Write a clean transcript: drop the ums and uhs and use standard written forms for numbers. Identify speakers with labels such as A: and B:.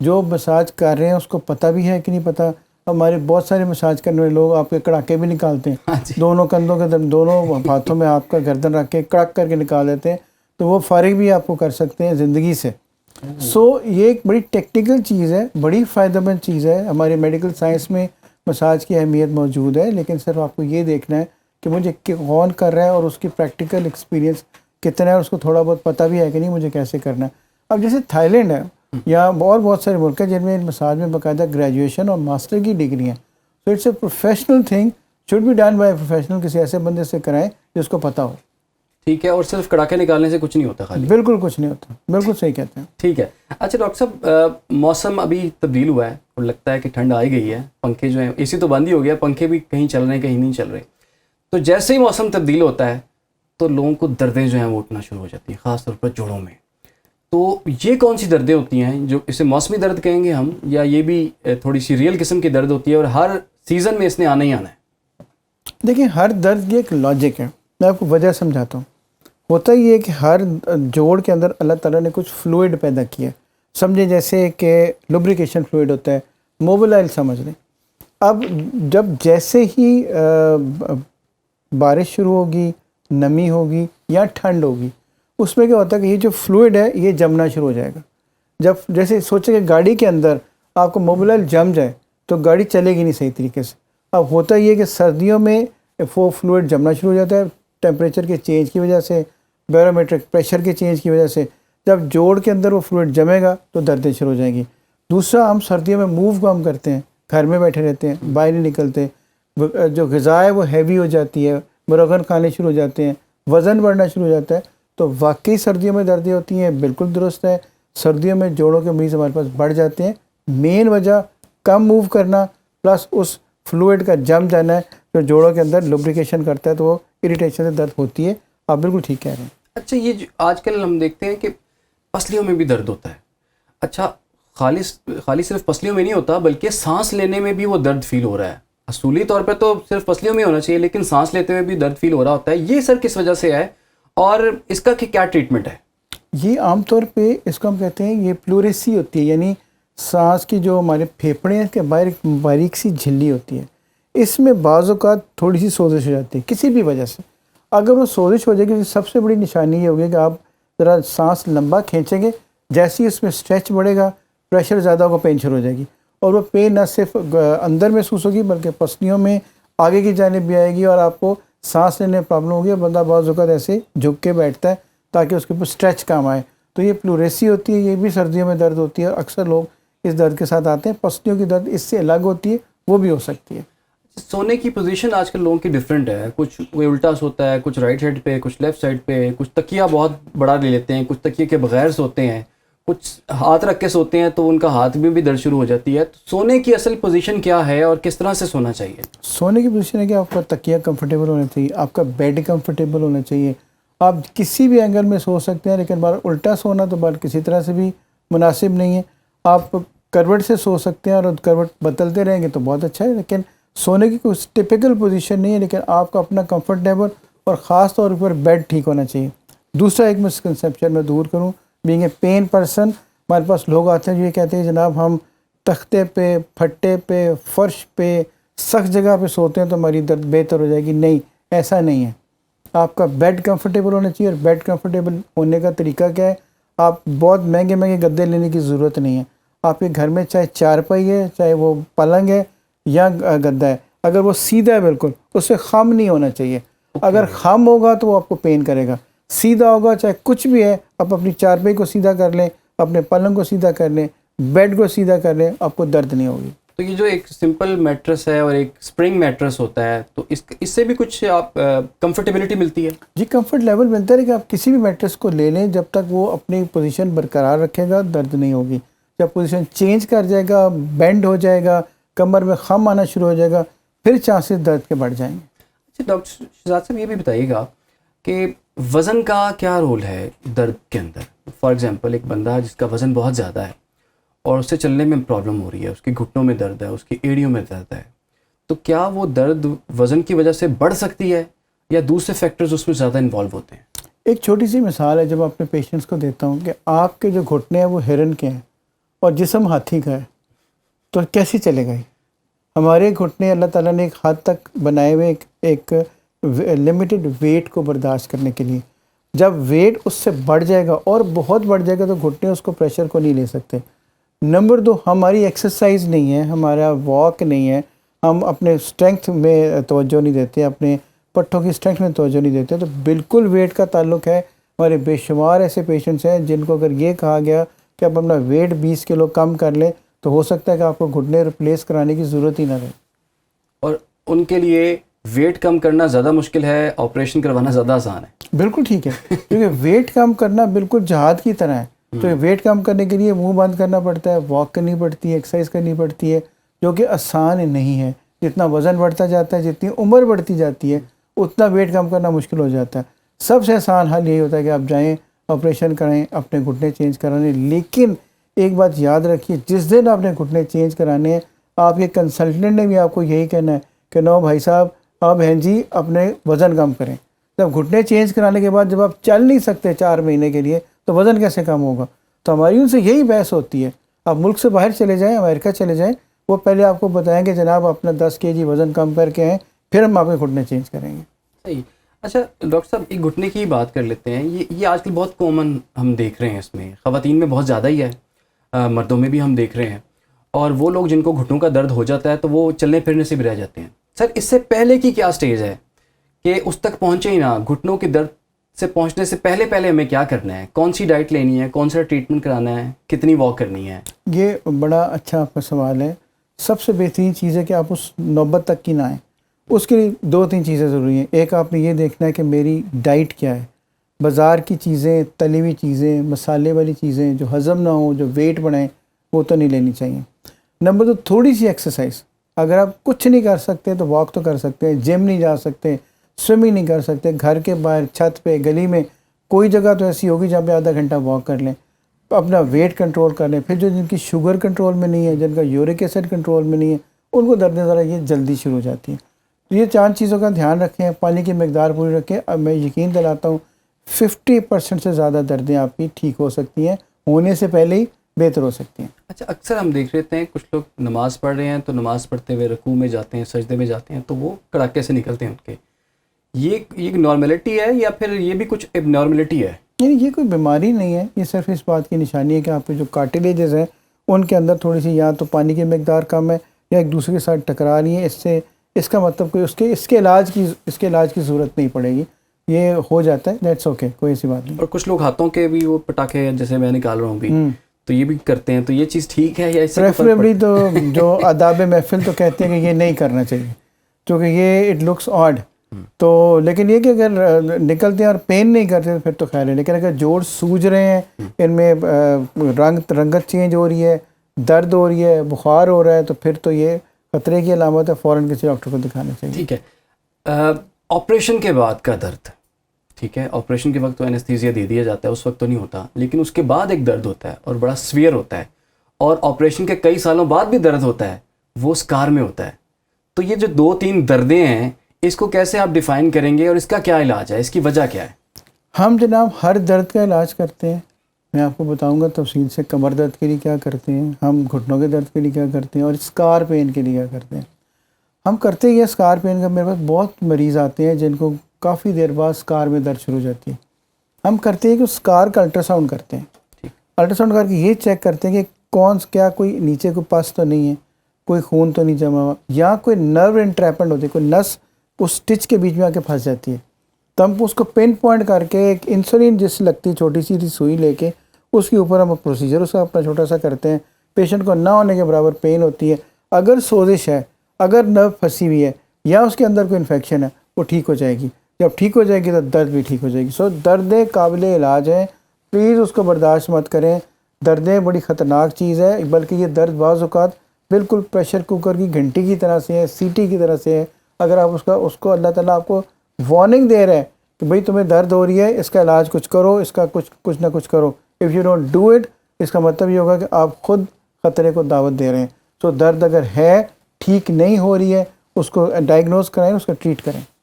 A: جو مساج کر رہے ہیں اس کو پتہ بھی ہے کہ نہیں پتہ. ہمارے بہت سارے مساج کرنے والے لوگ آپ کے کڑاکے بھی نکالتے ہیں, دونوں کندھوں کے دونوں ہاتھوں میں آپ کا گردن رکھ کے کڑک کر کے نکال دیتے ہیں, تو وہ فارغ بھی آپ کو کر سکتے ہیں زندگی سے. سو یہ ایک بڑی ٹیکنیکل چیز ہے, بڑی فائدہ مند چیز ہے. ہماری میڈیکل سائنس میں مساج کی اہمیت موجود ہے, لیکن صرف آپ کو یہ دیکھنا ہے کہ مجھے کون کر رہا ہے اور اس کی پریکٹیکل ایکسپیرینس کتنا ہے, اس کو تھوڑا بہت پتہ بھی ہے کہ نہیں مجھے کیسے کرنا ہے. اب جیسے تھائی لینڈ ہے یا اور بہت سارے ملک ہیں جن میں مساج میں باقاعدہ گریجویشن اور ماسٹر کی ڈگری ہیں. So it's a professional thing, should be done by professional, کسی ایسے بندے سے کرائیں جس کو پتہ ہو.
B: ٹھیک ہے, اور صرف کڑاکے نکالنے سے کچھ نہیں ہوتا خالی؟
A: بالکل کچھ نہیں ہوتا, بالکل صحیح کہتے ہیں.
B: ٹھیک ہے. اچھا ڈاکٹر صاحب, موسم ابھی تبدیل ہوا ہے اور لگتا ہے کہ ٹھنڈ آئی گئی ہے, پنکھے جو ہیں, اے سی تو بند ہی ہو گیا, پنکھے بھی کہیں چل رہے ہیں کہیں نہیں چل رہے. تو جیسے ہی موسم تبدیل ہوتا ہے تو لوگوں کو دردیں جو ہیں وہ اٹھنا شروع ہو جاتی ہیں, خاص طور پر جوڑوں میں. تو یہ کون سی دردیں ہوتی ہیں, جو اسے موسمی درد کہیں گے ہم, یا یہ بھی تھوڑی سی ریئل قسم کی درد ہوتی ہے اور ہر سیزن میں اس نے آنا ہی آنا ہے؟
A: دیکھیں, ہر درد کی ایک لاجک ہے, میں آپ کو وجہ سمجھاتا ہوں. ہوتا ہی ہے کہ ہر جوڑ کے اندر اللہ تعالیٰ نے کچھ فلوئڈ پیدا کیا ہے. سمجھیں جیسے کہ لوبریکیشن فلوئڈ ہوتا ہے, موبلائل سمجھ لیں. اب جب جیسے ہی بارش شروع ہوگی, نمی ہوگی یا ٹھنڈ ہوگی, اس میں کیا ہوتا ہے کہ یہ جو فلوئڈ ہے یہ جمنا شروع ہو جائے گا. جب جیسے سوچیں کہ گاڑی کے اندر آپ کو موبلائل جم جائے تو گاڑی چلے گی نہیں صحیح طریقے سے. اب ہوتا یہ کہ سردیوں میں وہ فلوئڈ جمنا شروع ہو جاتا ہے ٹیمپریچر کے چینج کی وجہ سے, بیرومیٹرک پریشر کے چینج کی وجہ سے. جب جوڑ کے اندر وہ فلوئڈ جمے گا تو دردیں شروع ہو جائیں گی. دوسرا, ہم سردیوں میں موو کم کرتے ہیں, گھر میں بیٹھے رہتے ہیں, باہر نہیں نکلتے, جو غذا ہے وہ ہیوی ہو جاتی ہے, مرغن کھانے شروع ہو جاتے ہیں, وزن بڑھنا شروع ہو جاتا ہے, تو واقعی سردیوں میں دردیں ہوتی ہیں. بالکل درست ہے, سردیوں میں جوڑوں کے مریض ہمارے پاس بڑھ جاتے ہیں. مین وجہ کم موو کرنا پلس اس فلوئڈ کا جم جانا ہے جو جوڑوں کے اندر لوبریکیشن کرتا ہے, تو وہ اریٹیشن سے درد ہوتی ہے. آپ بالکل ٹھیک کہہ رہے ہیں.
B: اچھا, یہ آج کل ہم دیکھتے ہیں کہ پسلیوں میں بھی درد ہوتا ہے. اچھا, خالی صرف پسلیوں میں نہیں ہوتا بلکہ سانس لینے میں بھی وہ درد فیل ہو رہا ہے. اصولی طور پہ تو صرف پسلیوں میں ہونا چاہیے, لیکن سانس لیتے ہوئے بھی درد فیل ہو رہا ہوتا ہے. یہ سر کس وجہ سے ہے اور اس کا کیا ٹریٹمنٹ ہے؟
A: یہ عام طور پہ اس کو ہم کہتے ہیں, یہ پلوریسی ہوتی ہے, یعنی سانس کی جو ہمارے پھیپھڑے ہیں کے باہر ایک باریک سی جھلی ہوتی ہے. اس میں بعض اوقات تھوڑی سی سوزش ہو جاتی ہے کسی بھی وجہ سے. اگر وہ سوزش ہو جائے گی, سب سے بڑی نشانی یہ ہوگی کہ آپ ذرا سانس لمبا کھینچیں گے, جیسے ہی اس میں اسٹریچ بڑھے گا, پریشر زیادہ ہوگا, پین شروع ہو جائے گی. اور وہ پین نہ صرف اندر محسوس ہوگی بلکہ پسلیوں میں آگے کی جانب بھی آئے گی, اور آپ کو سانس لینے میں پرابلم ہوگی. اور بندہ بعض اوقات ایسے جھک کے بیٹھتا ہے تاکہ اس کے اوپر اسٹریچ کام آئے. تو یہ پلوریسی ہوتی ہے, یہ بھی سردیوں میں درد ہوتی ہے. اکثر لوگ اس درد کے ساتھ آتے ہیں. پسلیوں کی درد اس سے الگ ہوتی ہے, وہ بھی ہو سکتی ہے.
B: سونے کی پوزیشن آج کل لوگوں کی ڈفرینٹ ہے. کچھ کوئی الٹا سوتا ہے, کچھ رائٹ سائڈ پہ, کچھ لیفٹ سائڈ پہ, کچھ تکیہ بہت بڑا لے لیتے ہیں, کچھ تکیے کے بغیر سوتے ہیں, کچھ ہاتھ رکھ کے سوتے ہیں تو ان کا ہاتھ میں بھی درد شروع ہو جاتی ہے. تو سونے کی اصل پوزیشن کیا ہے اور کس طرح سے سونا چاہیے؟
A: سونے کی پوزیشن ہے کہ آپ کا تکیہ کمفرٹیبل ہونا چاہیے, آپ کا بیڈ کمفرٹیبل ہونا چاہیے. آپ کسی بھی اینگل میں سو سکتے ہیں, لیکن بار الٹا سونا تو بار کسی طرح سے بھی مناسب نہیں ہے. آپ کروٹ سے سو سکتے ہیں اور کروٹ بدلتے رہیں گے تو بہت اچھا ہے, لیکن سونے کی کوئی ٹپیکل پوزیشن نہیں ہے. لیکن آپ کا اپنا کمفرٹیبل اور خاص طور پر بیڈ ٹھیک ہونا چاہیے. دوسرا ایک مسکنسیپشن میں دور کروں, بینگ اے پین پرسن, ہمارے پاس لوگ آتے ہیں جو یہ کہتے ہیں جناب ہم تختے پہ, پھٹے پہ, فرش پہ, سخت جگہ پہ سوتے ہیں تو ہماری درد بہتر ہو جائے گی. نہیں, ایسا نہیں ہے. آپ کا بیڈ کمفرٹیبل ہونا چاہیے. اور بیڈ کمفرٹیبل ہونے کا طریقہ کیا ہے, آپ بہت مہنگے مہنگے گدے لینے کی ضرورت نہیں ہے. آپ کے گھر میں چاہے چارپائی ہے, چاہے وہ پلنگ ہے یا گدا ہے, اگر وہ سیدھا ہے بالکل, اس سے خم نہیں ہونا چاہیے. اگر خم ہوگا تو وہ آپ کو پین کرے گا. سیدھا ہوگا چاہے کچھ بھی ہے, آپ اپنی چارپائی کو سیدھا کر لیں, اپنے پلنگ کو سیدھا کر لیں, بیڈ کو سیدھا کر لیں, آپ کو درد نہیں ہوگی.
B: تو یہ جو ایک سمپل میٹرس ہے اور ایک اسپرنگ میٹرس ہوتا ہے, تو اس سے بھی کچھ آپ کمفرٹیبلٹی ملتی ہے؟
A: جی, کمفرٹ لیول ملتا ہے کہ آپ کسی بھی میٹرس کو لے لیں, جب تک وہ اپنی پوزیشن برقرار رکھے گا درد نہیں ہوگی. جب پوزیشن چینج کر جائے گا, بینڈ ہو جائے گا, کمر میں خم آنا شروع ہو جائے گا, پھر چانسز درد کے بڑھ جائیں گے.
B: اچھا ڈاکٹر شہزاد صاحب, یہ بھی بتائیے گا کہ وزن کا کیا رول ہے درد کے اندر؟ فار ایگزامپل, ایک بندہ جس کا وزن بہت زیادہ ہے اور اسے چلنے میں پرابلم ہو رہی ہے, اس کے گھٹنوں میں درد ہے, اس کی ایڑیوں میں درد ہے, تو کیا وہ درد وزن کی وجہ سے بڑھ سکتی ہے یا دوسرے فیکٹرز اس میں زیادہ انوالو ہوتے ہیں؟
A: ایک چھوٹی سی مثال ہے جب اپنے پیشنٹس کو دیتا ہوں کہ آپ کے جو گھٹنے ہیں وہ ہرن کے ہیں, اور جسم ہاتھی کا ہے تو کیسے چلے گا یہ؟ ہمارے گھٹنے اللہ تعالیٰ نے ایک حد تک بنائے ہوئے ایک لمیٹڈ ویٹ کو برداشت کرنے کے لیے. جب ویٹ اس سے بڑھ جائے گا اور بہت بڑھ جائے گا تو گھٹنے اس کو پریشر کو نہیں لے سکتے. نمبر 2, ہماری ایکسرسائز نہیں ہے, ہمارا واک نہیں ہے, ہم اپنے اسٹرینگتھ میں توجہ نہیں دیتے, اپنے پٹھوں کی اسٹرینگتھ میں توجہ نہیں دیتے. تو بالکل ویٹ کا تعلق ہے. ہمارے بے شمار ایسے پیشنٹس ہیں جن کو اگر یہ کہا گیا کہ آپ اپنا ویٹ 20 کلو کم کر لیں تو ہو سکتا ہے کہ آپ کو گھٹنے ریپلیس کرانے کی ضرورت ہی نہ رہے.
B: اور ان کے لیے ویٹ کم کرنا زیادہ مشکل ہے, آپریشن کروانا زیادہ آسان ہے.
A: بالکل ٹھیک ہے, کیونکہ ویٹ کم کرنا بالکل جہاد کی طرح ہے. تو ویٹ کم کرنے کے لیے منہ بند کرنا پڑتا ہے, واک کرنی پڑتی ہے, ایکسرسائز کرنی پڑتی ہے, جو کہ آسان نہیں ہے. جتنا وزن بڑھتا جاتا ہے, جتنی عمر بڑھتی جاتی ہے, اتنا ویٹ کم کرنا مشکل ہو جاتا ہے. سب سے آسان حل یہی ہوتا ہے کہ آپ جائیں, آپریشن کریں, اپنے گھٹنے چینج کرانے. لیکن ایک بات یاد رکھیے, جس دن آپ نے گھٹنے چینج کرانے ہیں, آپ کے کنسلٹنٹ نے بھی آپ کو یہی کہنا ہے کہ نو بھائی صاحب, آپ بہن جی اپنے وزن کم کریں. جب گھٹنے چینج کرانے کے بعد جب آپ چل نہیں سکتے 4 مہینے کے لیے تو وزن کیسے کم ہوگا؟ تو ہماری ان سے یہی بحث ہوتی ہے. آپ ملک سے باہر چلے جائیں, امریکہ چلے جائیں, وہ پہلے آپ کو بتائیں کہ جناب اپنا 10 kg وزن کم کر کے آئیں, پھر ہم آپ کے گھٹنے چینج کریں گے.
B: صحیح. اچھا ڈاکٹر صاحب, ایک گھٹنے کی بات کر لیتے ہیں. یہ آج کل بہت کامن ہم دیکھ رہے ہیں, اس میں خواتین میں بہت زیادہ ہی ہے, مردوں میں بھی ہم دیکھ رہے ہیں. اور وہ لوگ جن کو گھٹنوں کا درد ہو جاتا ہے تو وہ چلنے پھرنے سے بھی رہ جاتے ہیں. سر اس سے پہلے کی کیا سٹیج ہے کہ اس تک پہنچے ہی نہ؟ گھٹنوں کے درد سے پہنچنے سے پہلے ہمیں کیا کرنا ہے؟ کون سی ڈائٹ لینی ہے؟ کون سا ٹریٹمنٹ کرانا ہے؟ کتنی واک کرنی ہے؟
A: یہ بڑا اچھا آپ کا سوال ہے. سب سے بہترین چیز ہے کہ آپ اس نوبت تک کی نہ آئیں. اس کے لیے 2-3 چیزیں ضروری ہیں. ایک, آپ نے یہ دیکھنا ہے کہ میری ڈائٹ کیا ہے. بازار کی چیزیں, تلی ہوئی چیزیں, مسالے والی چیزیں جو ہضم نہ ہوں, جو ویٹ بڑھائیں, وہ تو نہیں لینی چاہیے. نمبر 2, تھوڑی سی ایکسرسائز. اگر آپ کچھ نہیں کر سکتے تو واک تو کر سکتے ہیں, جم نہیں جا سکتے, سوئمنگ نہیں کر سکتے, گھر کے باہر, چھت پہ, گلی میں کوئی جگہ تو ایسی ہوگی جہاں پہ آدھا گھنٹہ واک کر لیں, اپنا ویٹ کنٹرول کر لیں. پھر جو جن کی شوگر کنٹرول میں نہیں ہے, جن کا یورک ایسڈ کنٹرول میں نہیں ہے, ان کو دردیں ذرا یہ جلدی شروع ہو جاتی ہیں. تو یہ 4 چیزوں کا دھیان رکھیں. پانی کی مقدار پوری رکھیں. اب میں یقین دلاتا ہوں 50% سے زیادہ دردیں آپ کی ٹھیک ہو سکتی ہیں, ہونے سے پہلے ہی بہتر ہو سکتی ہیں.
B: اچھا, اکثر ہم دیکھ رہتے ہیں کچھ لوگ نماز پڑھ رہے ہیں تو نماز پڑھتے ہوئے رکوع میں جاتے ہیں, سجدے میں جاتے ہیں, تو وہ کڑاکے سے نکلتے ہیں ان کے. یہ نارملٹی ہے یا پھر یہ بھی کچھ اب نارملٹی ہے؟
A: یعنی یہ کوئی بیماری نہیں ہے, یہ صرف اس بات کی نشانی ہے کہ آپ کے جو کارٹیلیجز ہیں ان کے اندر تھوڑی سی یا تو پانی کی مقدار کم ہے یا ایک دوسرے کے ساتھ ٹکرا رہی ہیں. اس کا مطلب کوئی اس کے علاج کی ضرورت نہیں پڑے گی, یہ ہو جاتا ہے, دیٹس اوکے, کوئی ایسی بات نہیں.
B: اور کچھ لوگ ہاتھوں کے بھی وہ پٹاخے جیسے میں نکال رہا ہوں بھی, تو یہ بھی کرتے ہیں, تو یہ چیز ٹھیک ہے یا اس سے
A: پریفریبلی تو جو آداب محفل تو کہتے ہیں کہ یہ نہیں کرنا چاہیے کیونکہ یہ اٹ لکس آڈ. تو لیکن یہ کہ اگر نکلتے ہیں اور پین نہیں کرتے تو پھر تو خیر ہے. لیکن اگر جوڑ سوج رہے ہیں, ان میں رنگت چینج ہو رہی ہے, درد ہو رہی ہے, بخار ہو رہا ہے, تو پھر تو یہ خطرے کی علامت ہے, فوراً کسی ڈاکٹر کو دکھانا چاہیے.
B: ٹھیک ہے. آپریشن کے بعد کا درد, ٹھیک ہے, آپریشن کے وقت تو اینستھیزیا دے دیا جاتا ہے, اس وقت تو نہیں ہوتا, لیکن اس کے بعد ایک درد ہوتا ہے اور بڑا سویئر ہوتا ہے, اور آپریشن کے کئی سالوں بعد بھی درد ہوتا ہے, وہ سکار میں ہوتا ہے. تو یہ جو 2-3 دردیں ہیں, اس کو کیسے آپ ڈیفائن کریں گے اور اس کا کیا علاج ہے, اس کی وجہ کیا ہے؟
A: ہم جناب ہر درد کا علاج کرتے ہیں. میں آپ کو بتاؤں گا تفصیل سے کمر درد کے لیے کیا کرتے ہیں, ہم گھٹنوں کے درد کے لیے کیا کرتے ہیں, اور اسکار پین کے لیے کیا کرتے ہیں. ہم کرتے ہی اسکار پین کا, میرے پاس بہت مریض آتے ہیں جن کو کافی دیر بعد اسکار میں درد شروع ہو جاتی ہے. ہم کرتے ہیں کہ اسکار کا الٹرا ساؤنڈ کرتے ہیں. الٹرا ساؤنڈ کر کے یہ چیک کرتے ہیں کہ کیا کوئی نیچے کوئی پس تو نہیں ہے, کوئی خون تو نہیں جمع ہوا, یا کوئی نرو انٹریپمنٹ ہوتی ہے, کوئی نس اس سٹچ کے بیچ میں آ کے پھنس جاتی ہے. تو ہم اس کو پن پوائنٹ کر کے ایک انسولین جس لگتی ہے چھوٹی سی سوئی لے کے اس کے اوپر ہم پروسیجر اس کا اپنا چھوٹا سا کرتے ہیں. پیشنٹ کو نہ ہونے کے برابر پین ہوتی ہے. اگر سوزش ہے, اگر نرو پھنسی ہوئی ہے, یا اس کے اندر کوئی انفیکشن ہے, وہ ٹھیک ہو جائے گی. جب ٹھیک ہو جائے گی تو درد بھی ٹھیک ہو جائے گی. سو دردیں قابل علاج ہیں, پلیز اس کو برداشت مت کریں. دردیں بڑی خطرناک چیز ہے, بلکہ یہ درد بعض اوقات بالکل پریشر کوکر کی گھنٹی کی طرح سے ہے, سیٹی کی طرح سے ہے. اگر آپ اس کو اللہ تعالیٰ آپ کو وارننگ دے رہے ہیں کہ بھئی تمہیں درد ہو رہی ہے, اس کا علاج کچھ کرو, اس کا کچھ نہ کچھ کرو. If you don't do it, اس کا مطلب یہ ہوگا کہ آپ خود خطرے کو دعوت دے رہے ہیں. سو درد اگر ہے, ٹھیک نہیں ہو رہی ہے, اس کو ڈائگنوز کرائیں, اس کو ٹریٹ کریں.